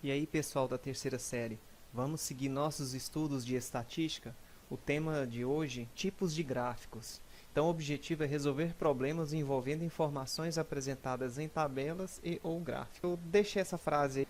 E aí, pessoal da terceira série, vamos seguir nossos estudos de estatística? O tema de hoje, tipos de gráficos. Então, o objetivo é resolver problemas envolvendo informações apresentadas em tabelas e ou gráficos. Eu deixei essa frase,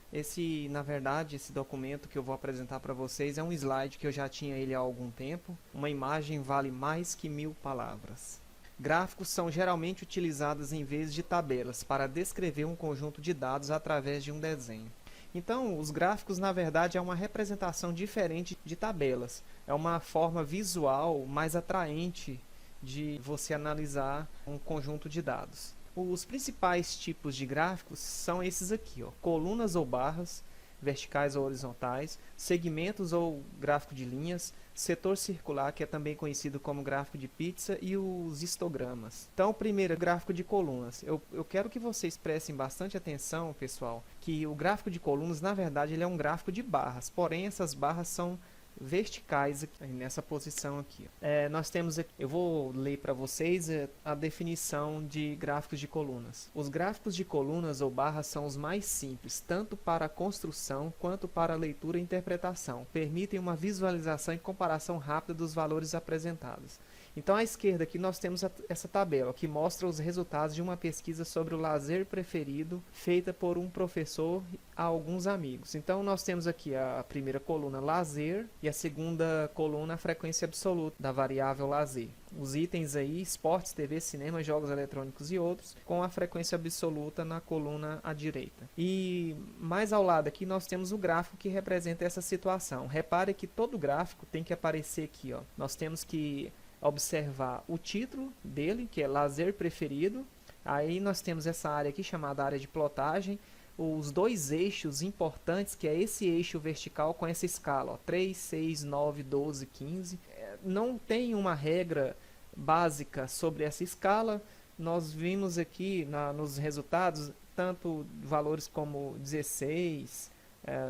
na verdade, esse documento que eu vou apresentar para vocês é um slide que eu já tinha ele há algum tempo. Uma imagem vale mais que 1000 palavras. Gráficos são geralmente utilizados em vez de tabelas para descrever um conjunto de dados através de um desenho. Então, os gráficos, na verdade, é uma representação diferente de tabelas. É uma forma visual mais atraente de você analisar um conjunto de dados. Os principais tipos de gráficos são esses aqui, ó: colunas ou barras, verticais ou horizontais, segmentos ou gráfico de linhas, setor circular, que é também conhecido como gráfico de pizza, e os histogramas. Então, primeiro, gráfico de colunas. Eu quero que vocês prestem bastante atenção, pessoal, que o gráfico de colunas, na verdade, ele é um gráfico de barras, porém essas barras são verticais aqui, nessa posição aqui. Nós temos aqui, eu vou ler para vocês a definição de gráficos de colunas. Os gráficos de colunas ou barras são os mais simples, tanto para a construção quanto para a leitura e interpretação. Permitem uma visualização e comparação rápida dos valores apresentados. Então, à esquerda aqui nós temos essa tabela que mostra os resultados de uma pesquisa sobre o lazer preferido feita por um professor a alguns amigos. Então, nós temos aqui a primeira coluna lazer e a segunda coluna a frequência absoluta da variável lazer. Os itens aí, esportes, TV, cinema, jogos eletrônicos e outros, com a frequência absoluta na coluna à direita. E mais ao lado aqui nós temos o gráfico que representa essa situação. Repare que todo gráfico tem que aparecer aqui, ó. Nós temos que observar o título dele, que é lazer preferido. Aí nós temos essa área aqui chamada área de plotagem, os dois eixos importantes, que é esse eixo vertical com essa escala, ó, 3, 6, 9, 12, 15. Não tem uma regra básica sobre essa escala. Nós vimos aqui nos resultados tanto valores como 16,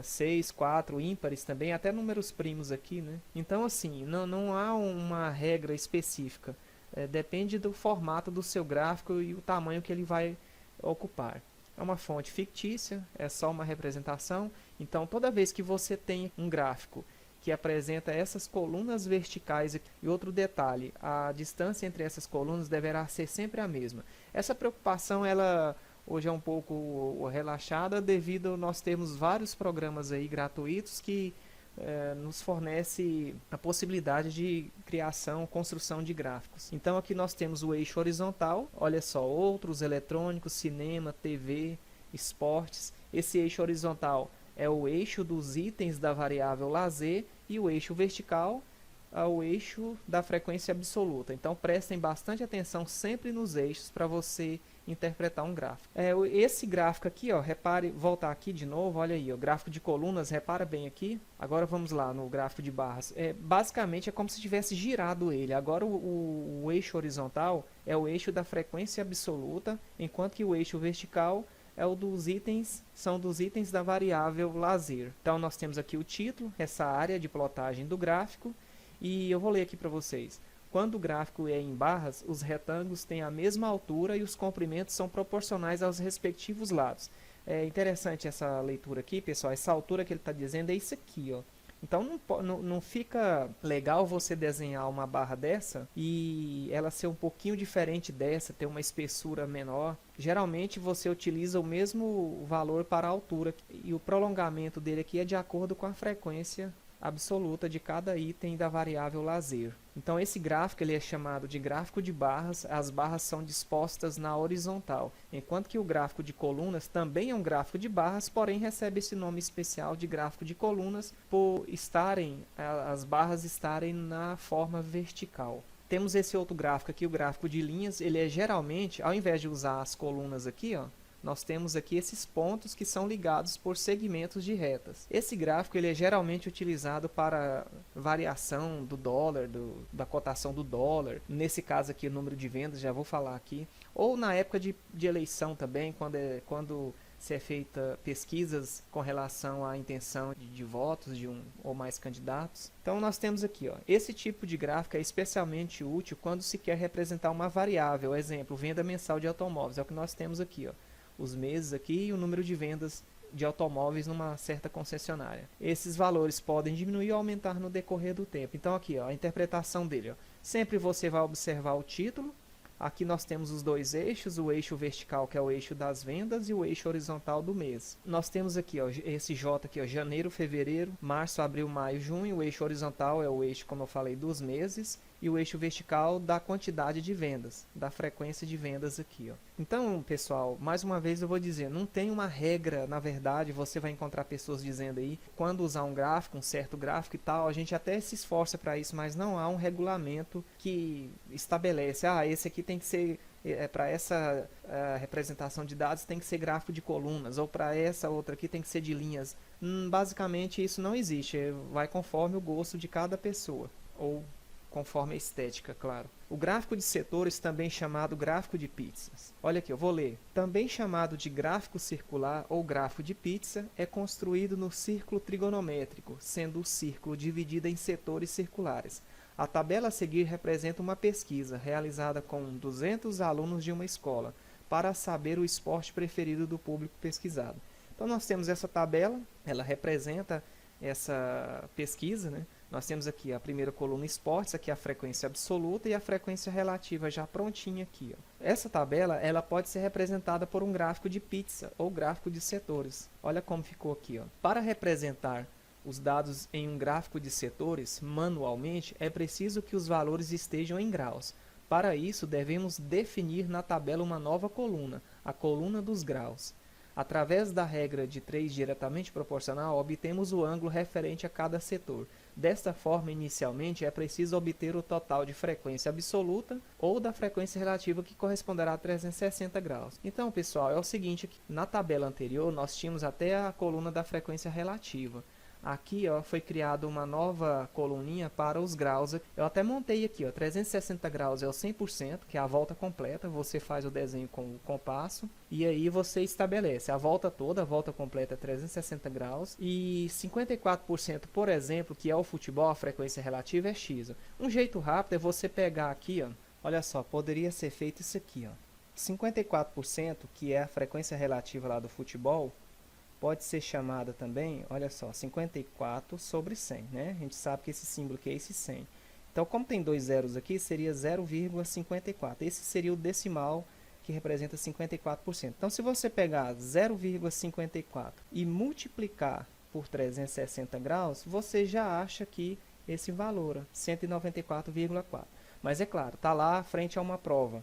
6, 4, ímpares também, até números primos aqui, né? Então, assim, não há uma regra específica. Depende do formato do seu gráfico e o tamanho que ele vai ocupar. É uma fonte fictícia, é só uma representação. Então, toda vez que você tem um gráfico que apresenta essas colunas verticais aqui, e outro detalhe, a distância entre essas colunas deverá ser sempre a mesma. Essa preocupação, ela hoje é um pouco relaxada devido a nós termos vários programas aí gratuitos que nos fornece a possibilidade de criação, construção de gráficos. Então aqui nós temos o eixo horizontal, olha só, outros eletrônicos, cinema, TV, esportes. Esse eixo horizontal é o eixo dos itens da variável lazer e o eixo vertical é o eixo da frequência absoluta. Então prestem bastante atenção sempre nos eixos para você interpretar um gráfico. Esse gráfico aqui, ó, repare, voltar aqui de novo, olha aí, o gráfico de colunas, repara bem aqui. Agora vamos lá no gráfico de barras. Basicamente é como se tivesse girado ele. Agora o eixo horizontal é o eixo da frequência absoluta, enquanto que o eixo vertical é o dos itens, são dos itens da variável lazer. Então nós temos aqui o título, essa área de plotagem do gráfico, e eu vou ler aqui para vocês. Quando o gráfico é em barras, os retângulos têm a mesma altura e os comprimentos são proporcionais aos respectivos lados. É interessante essa leitura aqui, pessoal. Essa altura que ele está dizendo é isso aqui, ó. Então não fica legal você desenhar uma barra dessa e ela ser um pouquinho diferente dessa, ter uma espessura menor. Geralmente você utiliza o mesmo valor para a altura e o prolongamento dele aqui é de acordo com a frequência absoluta de cada item da variável lazer. Então esse gráfico ele é chamado de gráfico de barras. As barras são dispostas na horizontal, enquanto que o gráfico de colunas também é um gráfico de barras, porém recebe esse nome especial de gráfico de colunas por as barras estarem na forma vertical. Temos esse outro gráfico aqui, o gráfico de linhas. Ele é geralmente, ao invés de usar as colunas aqui, ó, nós temos aqui esses pontos que são ligados por segmentos de retas. Esse gráfico ele é geralmente utilizado para variação do dólar, da cotação do dólar. Nesse caso aqui, o número de vendas, já vou falar aqui. Ou na época de eleição também, quando se é feita pesquisas com relação à intenção de votos de um ou mais candidatos. Então nós temos aqui, ó, esse tipo de gráfico é especialmente útil quando se quer representar uma variável. Exemplo, venda mensal de automóveis, é o que nós temos aqui, ó. Os meses aqui e o número de vendas de automóveis numa certa concessionária. Esses valores podem diminuir ou aumentar no decorrer do tempo. Então aqui, ó, a interpretação dele, ó. Sempre você vai observar o título. Aqui nós temos os dois eixos, o eixo vertical, que é o eixo das vendas, e o eixo horizontal do mês. Nós temos aqui, ó, esse J aqui, ó, janeiro, fevereiro, março, abril, maio, junho. O eixo horizontal é o eixo, como eu falei, dos meses, e o eixo vertical da quantidade de vendas, da frequência de vendas aqui, ó. Então, pessoal, mais uma vez eu vou dizer, não tem uma regra, na verdade, você vai encontrar pessoas dizendo aí, quando usar um gráfico, um certo gráfico e tal, a gente até se esforça para isso, mas não há um regulamento que estabelece, esse aqui tem que ser, para essa representação de dados tem que ser gráfico de colunas, ou para essa outra aqui tem que ser de linhas. Basicamente isso não existe, vai conforme o gosto de cada pessoa, ou conforme a estética, claro. O gráfico de setores, também chamado gráfico de pizzas. Olha aqui, eu vou ler. Também chamado de gráfico circular ou gráfico de pizza, é construído no círculo trigonométrico, sendo o círculo dividido em setores circulares. A tabela a seguir representa uma pesquisa realizada com 200 alunos de uma escola, para saber o esporte preferido do público pesquisado. Então nós temos essa tabela, ela representa essa pesquisa, né? Nós temos aqui a primeira coluna esportes, aqui a frequência absoluta e a frequência relativa já prontinha aqui, ó. Essa tabela ela pode ser representada por um gráfico de pizza ou gráfico de setores. Olha como ficou aqui, ó. Para representar os dados em um gráfico de setores manualmente, é preciso que os valores estejam em graus. Para isso, devemos definir na tabela uma nova coluna, a coluna dos graus. Através da regra de 3 diretamente proporcional, obtemos o ângulo referente a cada setor. Desta forma, inicialmente, é preciso obter o total de frequência absoluta ou da frequência relativa, que corresponderá a 360 graus. Então, pessoal, é o seguinte, aqui, na tabela anterior, nós tínhamos até a coluna da frequência relativa. Aqui, ó, foi criada uma nova coluninha para os graus. Eu até montei aqui, ó, 360 graus é o 100%, que é a volta completa. Você faz o desenho com o compasso e aí você estabelece a volta toda, a volta completa é 360 graus. E 54%, por exemplo, que é o futebol, a frequência relativa é x. Um jeito rápido é você pegar aqui, ó, olha só, poderia ser feito isso aqui, ó. 54%, que é a frequência relativa lá do futebol, pode ser chamada também, olha só, 54 sobre 100, né? A gente sabe que esse símbolo aqui é esse 100. Então, como tem dois zeros aqui, seria 0,54. Esse seria o decimal que representa 54%. Então, se você pegar 0,54 e multiplicar por 360 graus, você já acha que esse valor, 194,4. Mas é claro, está lá frente a uma prova.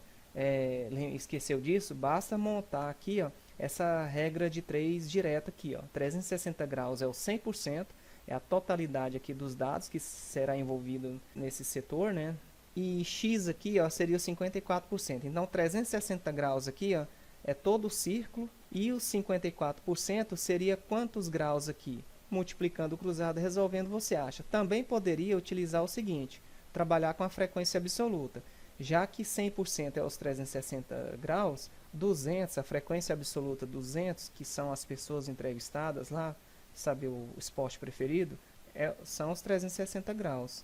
Esqueceu disso? Basta montar aqui, ó, essa regra de 3 direta aqui, ó. 360 graus é o 100%, é a totalidade aqui dos dados que será envolvido nesse setor, né? E x aqui, ó, seria o 54%. Então, 360 graus aqui, ó, é todo o círculo, e os 54% seria quantos graus aqui? Multiplicando o cruzado, resolvendo, você acha. Também poderia utilizar o seguinte, trabalhar com a frequência absoluta. Já que 100% é os 360 graus, 200, a frequência absoluta 200, que são as pessoas entrevistadas lá, sabe, o esporte preferido, são os 360 graus.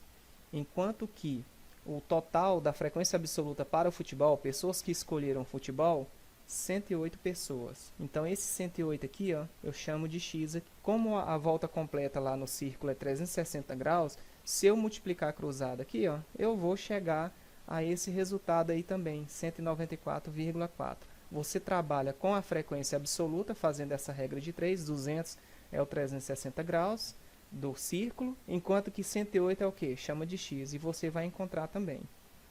Enquanto que o total da frequência absoluta para o futebol, pessoas que escolheram futebol, 108 pessoas. Então, esse 108 aqui, ó, eu chamo de x. Como a volta completa lá no círculo é 360 graus, se eu multiplicar a cruzada aqui, ó, eu vou chegar a esse resultado aí também, 194,4. Você trabalha com a frequência absoluta, fazendo essa regra de 3, 200 é o 360 graus do círculo, enquanto que 108 é o que? Chama de x, e você vai encontrar também.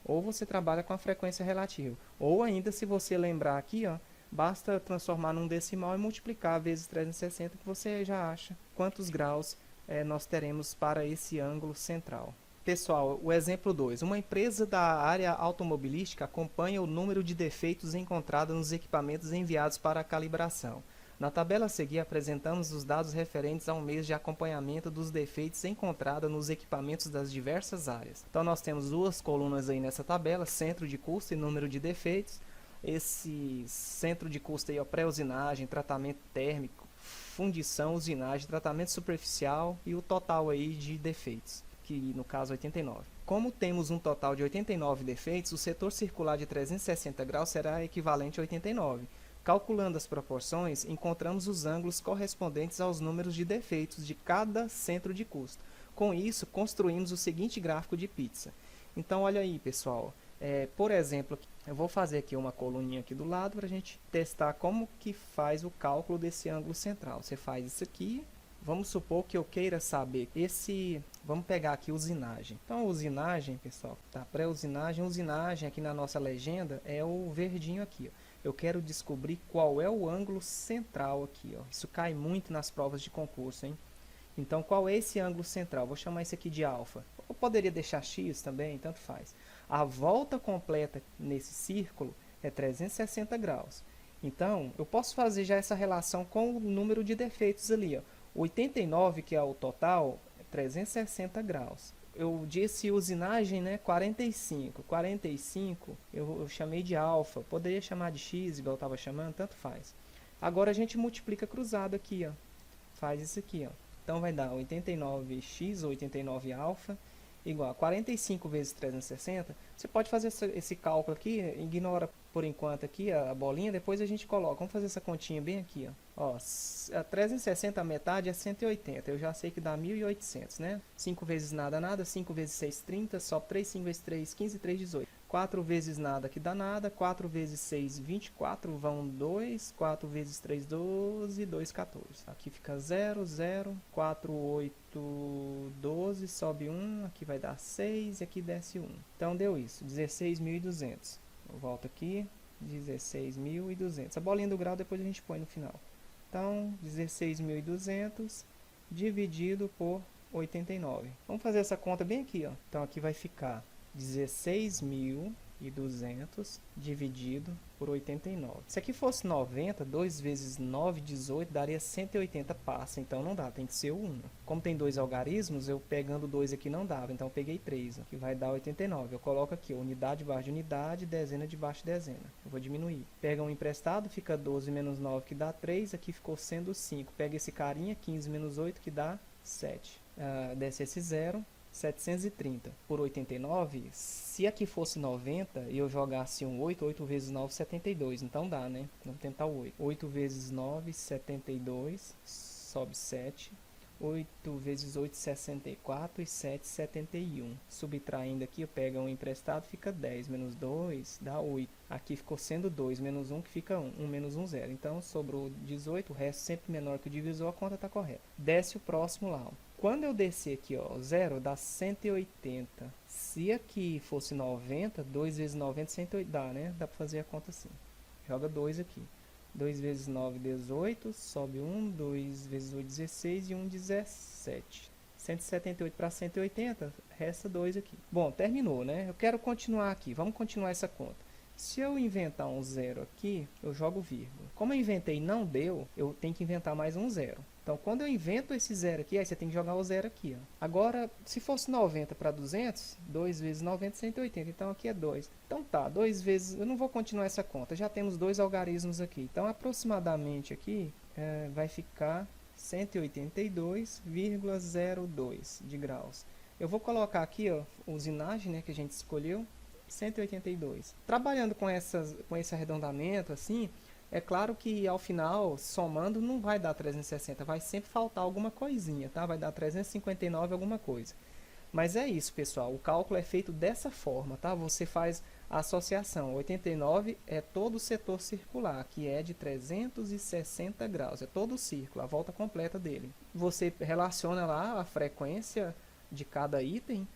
Ou você trabalha com a frequência relativa, ou ainda, se você lembrar aqui, ó, basta transformar num decimal e multiplicar vezes 360, que você já acha quantos graus nós teremos para esse ângulo central. Pessoal, o exemplo 2. Uma empresa da área automobilística acompanha o número de defeitos encontrados nos equipamentos enviados para a calibração. Na tabela a seguir, apresentamos os dados referentes a um mês de acompanhamento dos defeitos encontrados nos equipamentos das diversas áreas. Então, nós temos duas colunas aí nessa tabela, centro de custo e número de defeitos. Esse centro de custo aí é pré-usinagem, tratamento térmico, fundição, usinagem, tratamento superficial e o total aí de defeitos, que no caso 89. Como temos um total de 89 defeitos, o setor circular de 360 graus será equivalente a 89. Calculando as proporções, encontramos os ângulos correspondentes aos números de defeitos de cada centro de custo. Com isso, construímos o seguinte gráfico de pizza. Então, olha aí, pessoal. Por exemplo, eu vou fazer aqui uma coluninha aqui do lado para a gente testar como que faz o cálculo desse ângulo central. Você faz isso aqui. Vamos supor que eu queira saber vamos pegar aqui usinagem. Então, usinagem, pessoal, tá? Pré-usinagem, usinagem aqui na nossa legenda é o verdinho aqui, ó. Eu quero descobrir qual é o ângulo central aqui, ó. Isso cai muito nas provas de concurso, hein? Então, qual é esse ângulo central? Vou chamar isso aqui de alfa. Eu poderia deixar x também, tanto faz. A volta completa nesse círculo é 360 graus. Então, eu posso fazer já essa relação com o número de defeitos ali, ó. 89, que é o total, é 360 graus. Eu disse usinagem, né? 45. 45 eu chamei de alfa. Poderia chamar de x, igual eu estava chamando, tanto faz. Agora a gente multiplica cruzado aqui, ó. Faz isso aqui, ó. Então vai dar 89x, ou 89 alfa, igual a 45 vezes 360. Você pode fazer esse cálculo aqui, ignora por enquanto aqui a bolinha, depois a gente coloca. Vamos fazer essa continha bem aqui, ó. 360 a metade é 180, eu já sei que dá 1.800, né? 5 vezes nada, nada, 5 vezes 6, 30, sobe 3, 5 vezes 3, 15, 3, 18. 4 vezes nada que dá nada, 4 vezes 6, 24, vão 2, 4 vezes 3, 12, 2, 14. Aqui fica 0, 0, 4, 8, 12, sobe 1, aqui vai dar 6 e aqui desce 1. Então deu isso, 16.200. Eu volto aqui, 16.200. A bolinha do grau depois a gente põe no final. Então, 16.200 dividido por 89. Vamos fazer essa conta bem aqui, ó. Então, aqui vai ficar 16.200 dividido por 89. Se aqui fosse 90, 2 vezes 9, 18, daria 180 passa. Então, não dá, tem que ser o 1. Como tem dois algarismos, eu pegando 2 aqui não dava. Então, eu peguei 3, ó, que vai dar 89. Eu coloco aqui, ó, unidade debaixo de unidade, dezena debaixo de dezena. Eu vou diminuir. Pega um emprestado, fica 12 menos 9, que dá 3. Aqui ficou sendo 5. Pega esse carinha, 15 menos 8, que dá 7. Desce esse 0. 730 por 89, se aqui fosse 90 e eu jogasse um 8, 8 vezes 9, 72, então dá, né? Vamos tentar o 8. 8 vezes 9, 72, sobe 7. 8 vezes 8, 64 e 7, 71. Subtraindo aqui, eu pego um emprestado, fica 10, menos 2, dá 8. Aqui ficou sendo 2, menos 1, que fica 1. 1 menos 1, 0. Então, sobrou 18, o resto sempre menor que o divisor, a conta está correta. Desce o próximo lá, ó. Quando eu descer aqui, ó, 0, dá 180. Se aqui fosse 90, 2 vezes 90, 180, dá, né? Dá para fazer a conta assim. Joga 2 aqui. 2 vezes 9, 18, sobe 1, 2 vezes 8, 16 e 1, 17. 178 para 180, resta 2 aqui. Bom, terminou, né? Eu quero continuar aqui, vamos continuar essa conta. Se eu inventar um 0 aqui, eu jogo vírgula. Como eu inventei e não deu, eu tenho que inventar mais um 0. Então, quando eu invento esse 0 aqui, aí você tem que jogar o 0 aqui, ó. Agora, se fosse 90 para 200, 2 vezes 90, 180. Então, aqui é 2. Então, tá, 2 vezes... Eu não vou continuar essa conta. Já temos dois algarismos aqui. Então, aproximadamente aqui, vai ficar 182,02 de graus. Eu vou colocar aqui, ó, usinagem, né, que a gente escolheu, 182. Trabalhando com esse arredondamento, assim... É claro que ao final, somando, não vai dar 360, vai sempre faltar alguma coisinha, tá? Vai dar 359 alguma coisa. Mas é isso, pessoal, o cálculo é feito dessa forma, tá? Você faz a associação, 89 é todo o setor circular, que é de 360 graus, é todo o círculo, a volta completa dele. Você relaciona lá a frequência de cada item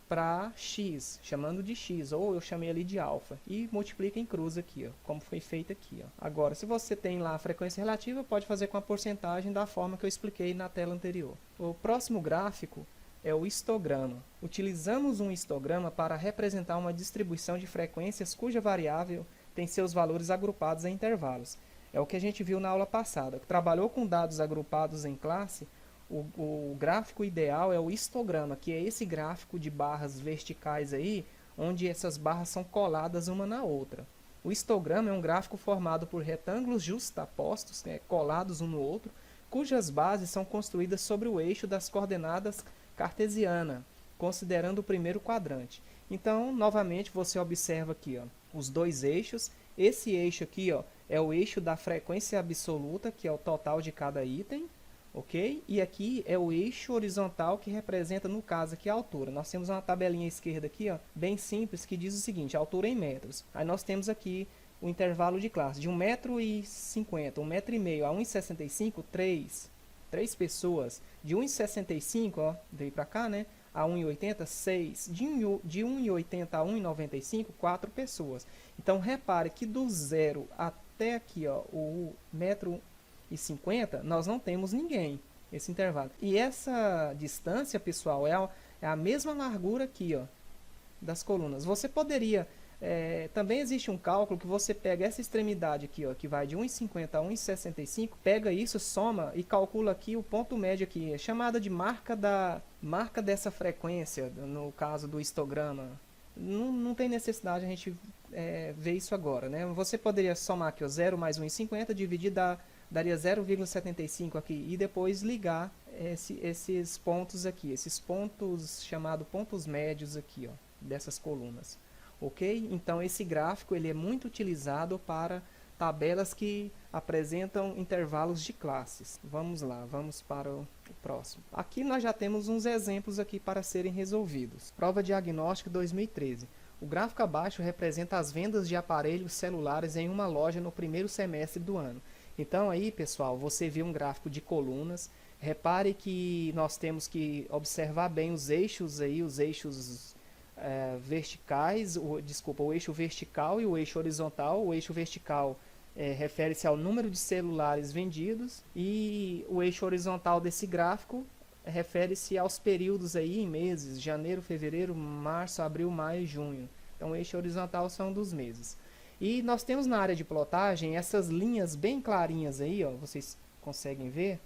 para x, chamando de x, ou eu chamei ali de alfa, e multiplica em cruz aqui, ó, como foi feito aqui, ó. Agora, se você tem lá a frequência relativa, pode fazer com a porcentagem da forma que eu expliquei na tela anterior. O próximo gráfico é o histograma. Utilizamos um histograma para representar uma distribuição de frequências cuja variável tem seus valores agrupados em intervalos. É o que a gente viu na aula passada. Trabalhou com dados agrupados em classe. O gráfico ideal é o histograma, que é esse gráfico de barras verticais aí, onde essas barras são coladas uma na outra. O histograma é um gráfico formado por retângulos justapostos, colados um no outro, cujas bases são construídas sobre o eixo das coordenadas cartesiana, considerando o primeiro quadrante. Então, novamente, você observa aqui, ó, os dois eixos. Esse eixo aqui, ó, é o eixo da frequência absoluta, que é o total de cada item, ok? E aqui é o eixo horizontal, que representa, no caso aqui, a altura. Nós temos uma tabelinha à esquerda aqui, ó, bem simples, que diz o seguinte: altura em metros. Aí nós temos aqui o intervalo de classe de 1,50 m, 1,5 m a 1,65 m, 3 pessoas. De 1,65, ó, veio para cá, né? A 1,80, 6. De 1,80 a 1,95, 4 pessoas. Então, repare que do zero até aqui, ó, o 1,50 m, nós não temos ninguém, esse intervalo. E essa distância, pessoal, é a mesma largura aqui, ó, das colunas. Você poderia... também existe um cálculo que você pega essa extremidade aqui, ó, que vai de 1,50 a 1,65, pega isso, soma e calcula aqui o ponto médio aqui, é chamada de marca dessa frequência, no caso do histograma. Não tem necessidade a gente ver isso agora, né? Você poderia somar aqui, ó, 0 mais 1,50, dividir, daria 0,75 aqui, e depois ligar esses pontos aqui, esses pontos chamados pontos médios aqui, ó, dessas colunas. Ok? Então, esse gráfico ele é muito utilizado para tabelas que apresentam intervalos de classes. Vamos lá, vamos para o próximo. Aqui nós já temos uns exemplos aqui para serem resolvidos. Prova diagnóstica 2013. O gráfico abaixo representa as vendas de aparelhos celulares em uma loja no primeiro semestre do ano. Então, aí, pessoal, você vê um gráfico de colunas. Repare que nós temos que observar bem os eixos aí, os eixos... verticais, o eixo vertical e o eixo horizontal. O eixo vertical refere-se ao número de celulares vendidos, e o eixo horizontal desse gráfico refere-se aos períodos aí em meses: janeiro, fevereiro, março, abril, maio e junho. Então o eixo horizontal são dos meses. E nós temos na área de plotagem essas linhas bem clarinhas aí, ó, vocês conseguem ver,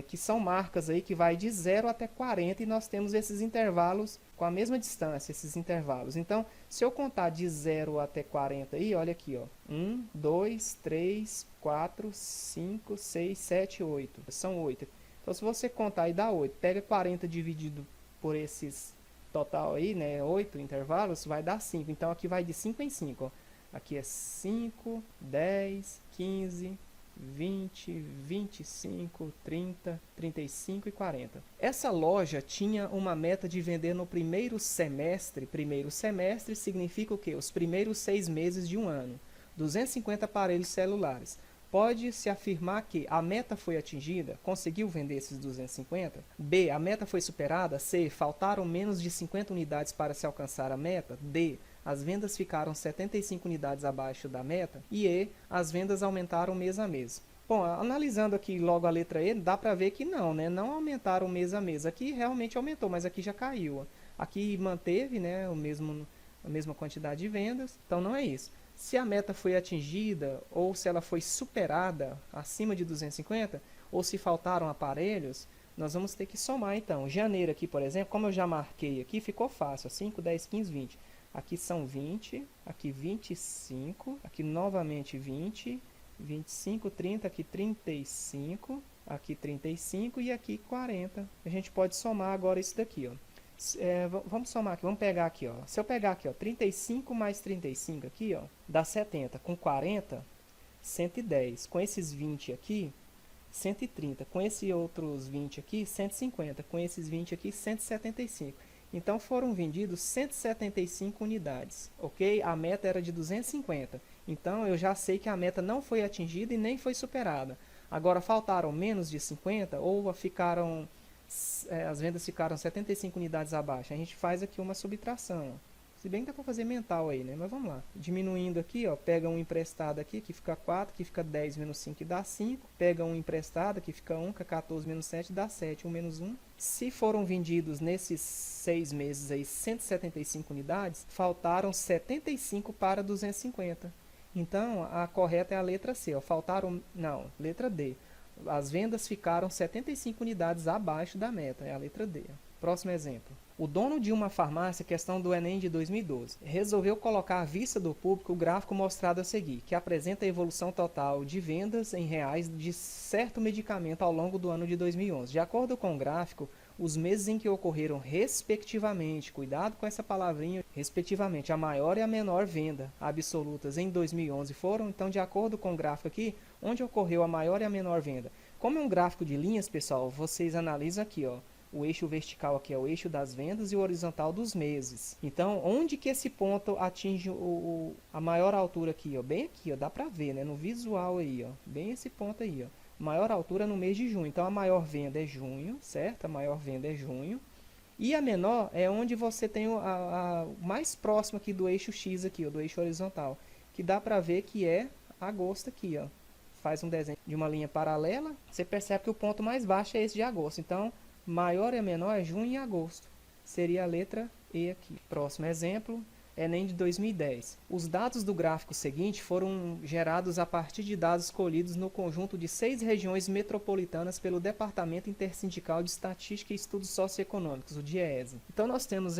que são marcas aí que vai de 0 até 40, e nós temos esses intervalos com a mesma distância, esses intervalos. Então, se eu contar de 0 até 40 aí, olha aqui, ó, 1, 2, 3, 4, 5, 6, 7, 8. São 8. Então, se você contar aí dá 8. Pega 40 dividido por esses total aí, né, 8 intervalos, vai dar 5. Então, aqui vai de 5 em 5, ó. Aqui é 5, 10, 15... 20, 25, 30, 35 e 40. Essa loja tinha uma meta de vender no primeiro semestre. Primeiro semestre significa o quê? Os primeiros 6 meses de um ano. 250 aparelhos celulares. Pode-se afirmar que a meta foi atingida? Conseguiu vender esses 250? B. A meta foi superada? C. Faltaram menos de 50 unidades para se alcançar a meta? D. As vendas ficaram 75 unidades abaixo da meta? E E. As vendas aumentaram mês a mês. Bom, analisando aqui logo a letra E, dá para ver que não, né? Não aumentaram mês a mês. Aqui realmente aumentou, mas aqui já caiu. Aqui manteve, né, a mesma quantidade de vendas, então não é isso. Se a meta foi atingida ou se ela foi superada acima de 250, ou se faltaram aparelhos, nós vamos ter que somar então. Janeiro aqui, por exemplo, como eu já marquei aqui, ficou fácil, 5, 10, 15, 20. Aqui são 20, aqui 25, aqui novamente 20, 25, 30, aqui 35, aqui 35 e aqui 40. A gente pode somar agora isso daqui, ó. Vamos somar aqui, vamos pegar aqui, ó. Se eu pegar aqui, ó, 35 mais 35 aqui, ó, dá 70. Com 40, 110. Com esses 20 aqui, 130. Com esses outros 20 aqui, 150. Com esses 20 aqui, 175. Então foram vendidos 175 unidades, ok? A meta era de 250. Então eu já sei que a meta não foi atingida e nem foi superada. Agora faltaram menos de 50 ou ficaram... as vendas ficaram 75 unidades abaixo. A gente faz aqui uma subtração. Se bem que dá para fazer mental aí, né? Mas vamos lá. Diminuindo aqui, ó, pega um emprestado aqui, que fica 4, que fica 10 menos 5, dá 5. Pega um emprestado, que fica 1, que é 14 menos 7, dá 7. 1 menos 1. Se foram vendidos nesses 6 meses aí 175 unidades, faltaram 75 para 250. Então, a correta é a letra C, ó. Faltaram... Não, letra D. As vendas ficaram 75 unidades abaixo da meta, é a letra D. Próximo exemplo. O dono de uma farmácia, questão do Enem de 2012, resolveu colocar à vista do público o gráfico mostrado a seguir, que apresenta a evolução total de vendas em reais de certo medicamento ao longo do ano de 2011. De acordo com o gráfico, os meses em que ocorreram respectivamente, cuidado com essa palavrinha, respectivamente, a maior e a menor venda absolutas em 2011 foram, então, de acordo com o gráfico aqui, onde ocorreu a maior e a menor venda. Como é um gráfico de linhas, pessoal, vocês analisam aqui, ó. O eixo vertical aqui é o eixo das vendas e o horizontal dos meses. Então, onde que esse ponto atinge a maior altura aqui, ó? Bem aqui, ó, dá pra ver, né? No visual aí, ó. Bem esse ponto aí, ó. Maior altura no mês de junho. Então, a maior venda é junho, certo? A maior venda é junho. E a menor é onde você tem a mais próximo aqui do eixo X aqui, ó, do eixo horizontal. Que dá pra ver que é agosto aqui, ó. Faz um desenho de uma linha paralela. Você percebe que o ponto mais baixo é esse de agosto. Então, maior e menor é junho e agosto. Seria a letra E aqui. Próximo exemplo, Enem de 2010. Os dados do gráfico seguinte foram gerados a partir de dados escolhidos no conjunto de 6 regiões metropolitanas pelo Departamento Intersindical de Estatística e Estudos Socioeconômicos, o DIEESE. Então nós temos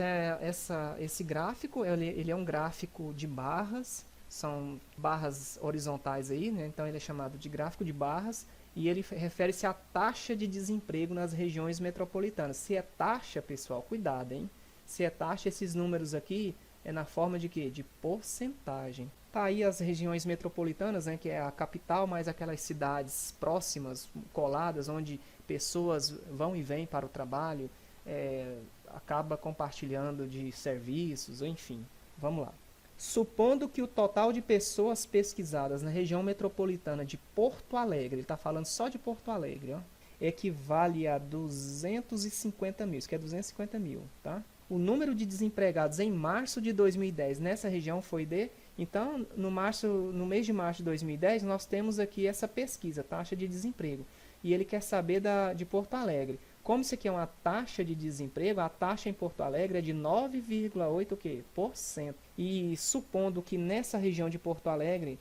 esse gráfico, ele é um gráfico de barras, são barras horizontais aí, né? Então ele é chamado de gráfico de barras. E ele refere-se à taxa de desemprego nas regiões metropolitanas. Se é taxa, pessoal, cuidado, hein? Se é taxa, esses números aqui é na forma de quê? De porcentagem. Tá aí as regiões metropolitanas, né? Que é a capital, mais aquelas cidades próximas, coladas, onde pessoas vão e vêm para o trabalho, acaba compartilhando de serviços, enfim. Vamos lá. Supondo que o total de pessoas pesquisadas na região metropolitana de Porto Alegre, ele está falando só de Porto Alegre, ó, equivale a 250 mil, isso que é 250 mil, tá? O número de desempregados em março de 2010 nessa região foi de... Então, no mês de março de 2010, nós temos aqui essa pesquisa, taxa de desemprego. E ele quer saber de Porto Alegre. Como isso aqui é uma taxa de desemprego, a taxa em Porto Alegre é de 9,8%. E supondo que nessa região de Porto Alegre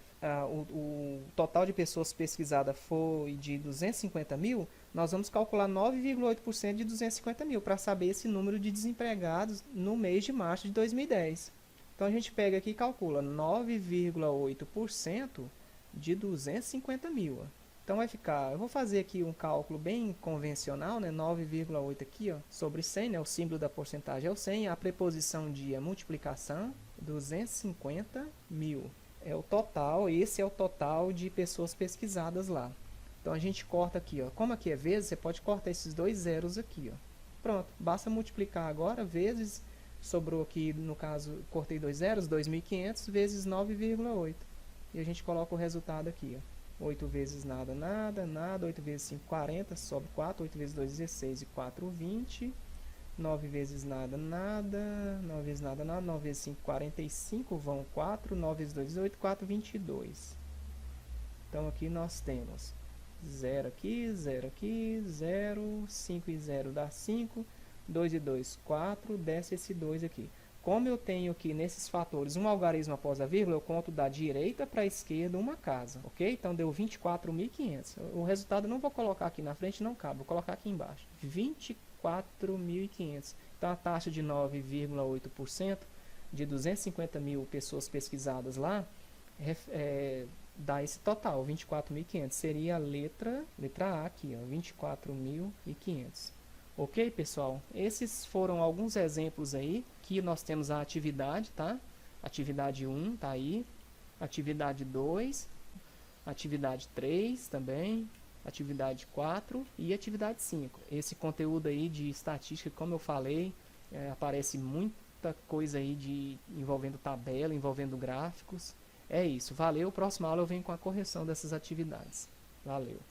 o total de pessoas pesquisadas foi de 250 mil, nós vamos calcular 9,8% de 250 mil para saber esse número de desempregados no mês de março de 2010. Então a gente pega aqui e calcula 9,8% de 250 mil. Então vai ficar, eu vou fazer aqui um cálculo bem convencional, né? 9,8 aqui, ó, sobre 100, né? O símbolo da porcentagem é o 100, a preposição de é multiplicação, 250 mil. É o total, esse é o total de pessoas pesquisadas lá. Então a gente corta aqui, ó. Como aqui é vezes, você pode cortar esses dois zeros aqui, ó. Pronto, basta multiplicar agora, vezes, sobrou aqui, no caso, cortei dois zeros, 2.500 vezes 9,8. E a gente coloca o resultado aqui, ó. 8 vezes nada, nada, nada, 8 vezes 5, 40, sobe 4, 8 vezes 2, 16 e 4, 20, 9 vezes nada, nada, 9 vezes nada, nada, 9 vezes 5, 45, vão 4, 9 vezes 2, 18, 4, 22. Então aqui nós temos 0 aqui, 0, 5 e 0 dá 5, 2 e 2, 4, desce esse 2 aqui. Como eu tenho aqui nesses fatores um algarismo após a vírgula, eu conto da direita para a esquerda uma casa, ok? Então deu 24.500. O resultado eu não vou colocar aqui na frente, não cabe, vou colocar aqui embaixo. 24.500. Então a taxa de 9,8% de 250 mil pessoas pesquisadas lá dá esse total, 24.500. Seria a letra A aqui, 24.500. Ok, pessoal? Esses foram alguns exemplos aí. Aqui nós temos a atividade, tá? Atividade 1 tá aí. Atividade 2. Atividade 3 também. Atividade 4 e atividade 5. Esse conteúdo aí de estatística, como eu falei, aparece muita coisa aí envolvendo tabela, envolvendo gráficos. É isso. Valeu. Próxima aula eu venho com a correção dessas atividades. Valeu.